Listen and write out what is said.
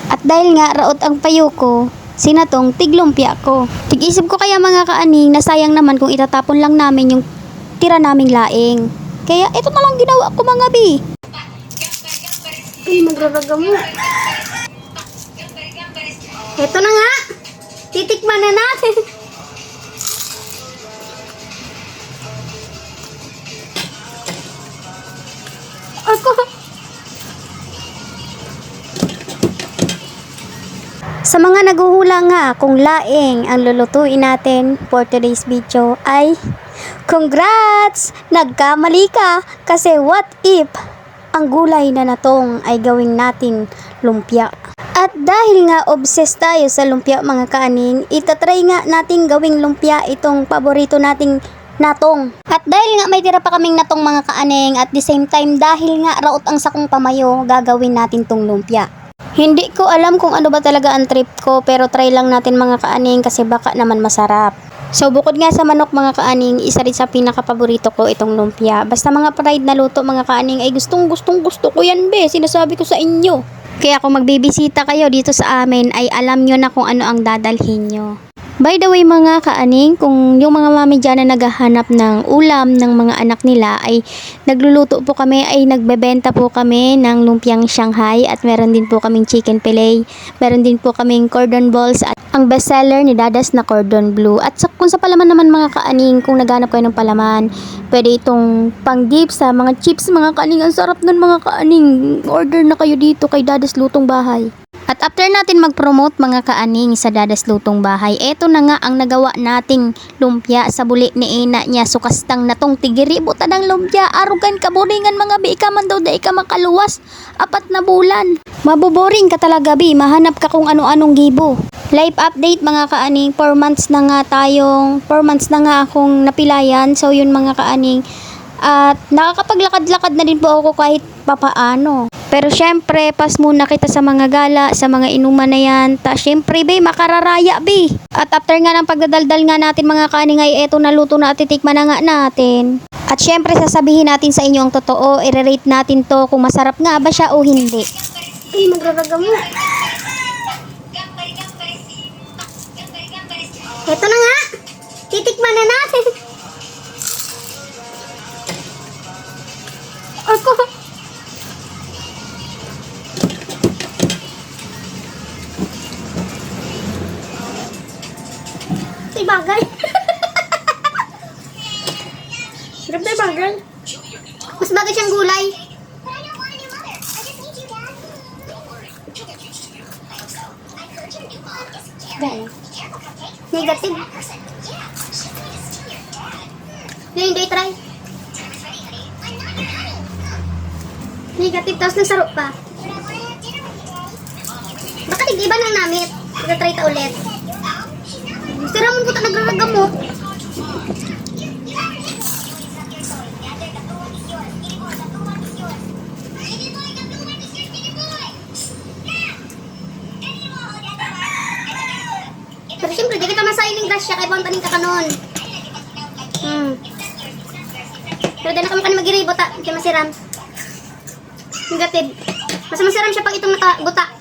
At dahil nga raot ang payo ko, sinatong tiglumpia ko. Tig-isip ko kaya mga kaaning na sayang naman kung itatapon lang namin yung tira naming laing. Kaya ito na lang ginawa ko mga bi. Ay, magraraga mo. Ito na nga. Titikman na natin. Ako. Sa mga naguhula nga kung laing ang lulutuin natin for today's video ay congrats! Nagkamali ka kasi what if ang gulay na natong ay gawing natin lumpia. At dahil nga obsessed tayo sa lumpia mga kaaning, itatry nga nating gawing lumpia itong paborito nating natong. At dahil nga may tira pa kaming natong mga kaaning, at the same time dahil nga raot ang sakong pamayo, gagawin natin tong lumpia. Hindi ko alam kung ano ba talaga ang trip ko, pero try lang natin mga kaaning kasi baka naman masarap. So bukod nga sa manok mga kaaning, isa rin sa pinaka-paborito ko itong lumpia. Basta mga fried na luto mga kaaning ay gusto ko yan be, sinasabi ko sa inyo. Kaya kung magbibisita kayo dito sa amin ay alam nyo na kung ano ang dadalhin nyo. By the way mga kaaning, kung yung mga mami dyan na naghahanap ng ulam ng mga anak nila ay nagluluto po kami, ay nagbebenta po kami ng lumpiang Shanghai at meron din po kaming chicken fillet, meron din po kaming cordon balls at ang bestseller ni Dadas na cordon bleu. At kung sa palaman naman mga kaaning, kung naghanap kayo ng palaman, pwede itong pang dip sa mga chips mga kaaning. Ang sarap nun mga kaaning. Order na kayo dito kay Dadas Lutong Bahay. At after natin mag-promote mga kaaning sa Dadas Lutong Bahay, eto na nga ang nagawa nating lumpia sa buli ni ina niya. Sukastang natong tigiri buta ng lumpia. Arugan kaburingan mga bi, ika man daw da ika makaluwas. 4 na bulan. Maboboring ka talaga bi, mahanap ka kung ano-anong gibo. Life update mga kaaning, 4 months na nga akong napilayan. So yun mga kaaning, at nakakapaglakad-lakad na din po ako kahit papaano. Pero syempre, pas muna kita sa mga gala, sa mga inuman na yan. Syempre, be, makararaya, be. At after nga ng pagdadaldal nga natin mga kaaning ay eto na luto na at titikman na nga natin. At syempre, sasabihin natin sa inyo ang totoo. I-rate natin to kung masarap nga ba siya o hindi. Ay, magraraga mo. Ito na nga. Titikman na natin. Ako. Ito'y bagay. Sarap na bagay. Mas bagay siyang gulay. Dahil. Negative. Hindi try. Negative, tapos nagsarap pa. Baka nag-iba ng namit. Try ta ulit. Sira mo puta nagraraga mo. Pero siyempre, di kita masayin ng grasya kaya pantanin ka kanon. Pero dahil na kami mag-iribo ta, hindi masiram. Negative. Mas masiram siya pag itong nakaguta.